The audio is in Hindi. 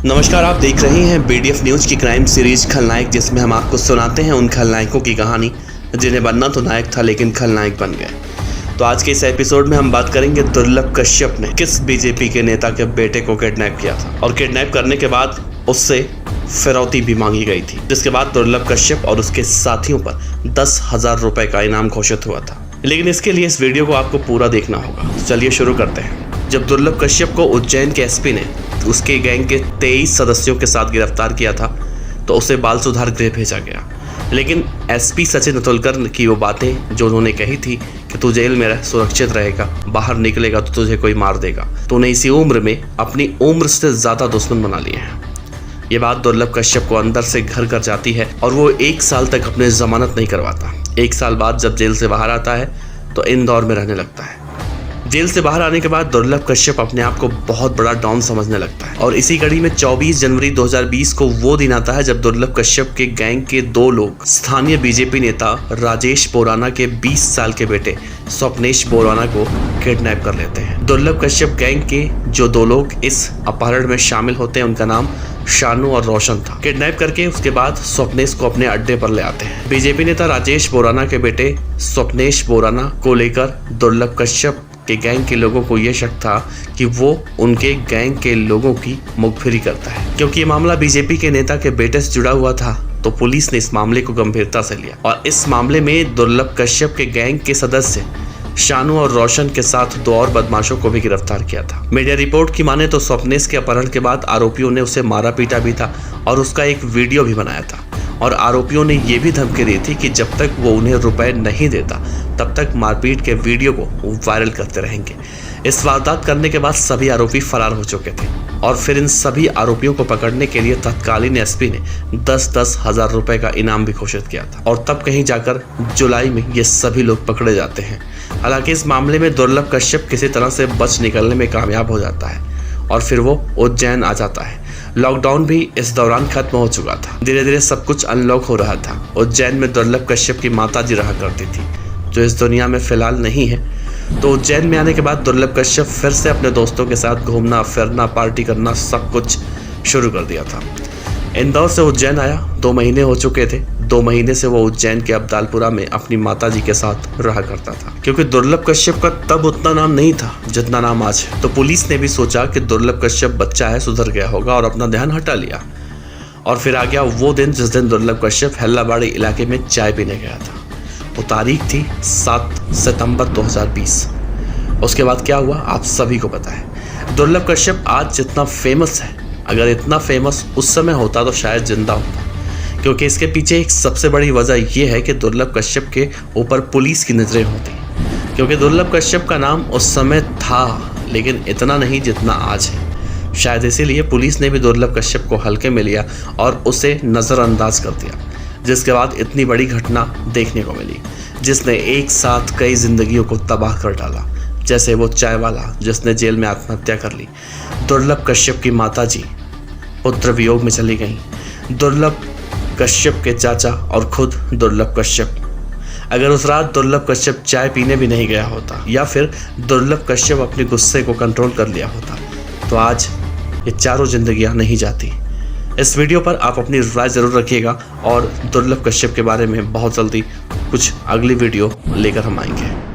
नमस्कार, आप देख रहे हैं BDF न्यूज की क्राइम सीरीज खलनायक, जिसमें हम आपको सुनाते हैं उन खलनायकों की कहानी जिन्हें बनना तो नायक था लेकिन खलनायक बन गए। तो आज के इस एपिसोड में हम बात करेंगे दुर्लभ कश्यप ने किस बीजेपी के नेता के बेटे को किडनैप किया था और किडनैप करने के बाद उससे फिरौती भी मांगी गई थी, जिसके बाद दुर्लभ कश्यप और उसके साथियों पर 10,000 रुपए का इनाम घोषित हुआ था। लेकिन इसके लिए इस वीडियो को आपको पूरा देखना होगा। चलिए शुरू करते हैं। जब दुर्लभ कश्यप को उज्जैन के एसपी ने उसके गैंग के 23 सदस्यों के साथ गिरफ्तार किया था तो उसे बाल सुधार गृह भेजा गया। लेकिन एसपी सचिन अतुलकर की वो बातें जो उन्होंने कही थी कि तू जेल में रह, सुरक्षित रहेगा, बाहर निकलेगा तो तुझे कोई मार देगा, तूने इसी उम्र में अपनी उम्र से ज़्यादा दुश्मन बना लिए हैं। ये बात दुर्लभ कश्यप को अंदर से घर कर जाती है और वो 1 साल तक अपने जमानत नहीं करवाता। 1 साल बाद जब जेल से बाहर आता है तो इंदौर में रहने लगता है। जेल से बाहर आने के बाद दुर्लभ कश्यप अपने आप को बहुत बड़ा डॉन समझने लगता है और इसी कड़ी में 24 जनवरी 2020 को वो दिन आता है जब दुर्लभ कश्यप के गैंग के 2 लोग स्थानीय बीजेपी नेता राजेश बोराना के 20 साल के बेटे स्वप्नेश बोराना को किडनैप कर लेते हैं। दुर्लभ कश्यप गैंग के जो 2 लोग इस अपहरण में शामिल होते हैं उनका नाम शानू और रोशन था। किडनैप करके उसके बाद स्वप्नेश को अपने अड्डे पर ले आते हैं। बीजेपी नेता राजेश बोराना के बेटे स्वप्नेश बोराना को लेकर दुर्लभ कश्यप के गैंग के लोगों को यह शक था कि वो उनके गैंग के लोगों की मुखबिरी करता है। क्योंकि ये मामला बीजेपी के नेता के बेटे से जुड़ा हुआ था तो पुलिस ने इस मामले को गंभीरता से लिया और इस मामले में दुर्लभ कश्यप के गैंग के सदस्य शानू और रोशन के साथ 2 और बदमाशों को भी गिरफ्तार किया था। मीडिया रिपोर्ट की माने तो स्वप्नेश के अपहरण के बाद आरोपियों ने उसे मारा पीटा भी था और उसका एक वीडियो भी बनाया था और आरोपियों ने यह भी धमकी दी थी कि जब तक वो उन्हें रुपए नहीं देता तब तक मारपीट के वीडियो को वायरल करते रहेंगे। इस वारदात करने के बाद सभी आरोपी फरार हो चुके थे और फिर इन सभी आरोपियों को पकड़ने के लिए तत्कालीन एसपी ने 10-10 हजार रुपए का इनाम भी घोषित किया था और तब कहीं जाकर जुलाई में ये सभी लोग पकड़े जाते हैं। हालांकि इस मामले में दुर्लभ कश्यप किसी तरह से बच निकलने में कामयाब हो जाता है और फिर वो उज्जैन आ जाता है। लॉकडाउन भी इस दौरान खत्म हो चुका था। धीरे धीरे सब कुछ अनलॉक हो रहा था। उज्जैन में दुर्लभ कश्यप की माताजी रहा करती थी जो इस दुनिया में फिलहाल नहीं है। तो उज्जैन में आने के बाद दुर्लभ कश्यप फिर से अपने दोस्तों के साथ घूमना फिरना पार्टी करना सब कुछ शुरू कर दिया था। इंदौर से उज्जैन आया 2 महीने हो चुके थे। 2 महीने से वो उज्जैन के अब्दालपुरा में अपनी माताजी के साथ रहा करता था। क्योंकि दुर्लभ कश्यप का तब उतना नाम नहीं था जितना नाम आज है, तो पुलिस ने भी सोचा कि दुर्लभ कश्यप बच्चा है, सुधर गया होगा और अपना ध्यान हटा लिया। और फिर आ गया वो दिन जिस दिन दुर्लभ कश्यप हेल्लाबाड़ी इलाके में चाय पीने गया था। वो तारीख थी 7 सितंबर 2020। उसके बाद क्या हुआ आप सभी को पता है। दुर्लभ कश्यप आज जितना फेमस है, अगर इतना फेमस उस समय होता तो शायद जिंदा होता। क्योंकि इसके पीछे एक सबसे बड़ी वजह यह है कि दुर्लभ कश्यप के ऊपर पुलिस की नजरें होती। क्योंकि दुर्लभ कश्यप का नाम उस समय था लेकिन इतना नहीं जितना आज है। शायद इसीलिए पुलिस ने भी दुर्लभ कश्यप को हल्के में लिया और उसे नज़रअंदाज कर दिया, जिसके बाद इतनी बड़ी घटना देखने को मिली जिसने एक साथ कई जिंदगियों को तबाह कर डाला। जैसे वो चाय वाला जिसने जेल में आत्महत्या कर ली, दुर्लभ कश्यप की माताजी पुत्र वियोग में चली गई, दुर्लभ कश्यप के चाचा और खुद दुर्लभ कश्यप। अगर उस रात दुर्लभ कश्यप चाय पीने भी नहीं गया होता या फिर दुर्लभ कश्यप अपने गुस्से को कंट्रोल कर लिया होता तो आज ये चारों जिंदगियां नहीं जाती। इस वीडियो पर आप अपनी राय जरूर रखिएगा और दुर्लभ कश्यप के बारे में बहुत जल्दी कुछ अगली वीडियो लेकर हम आएंगे।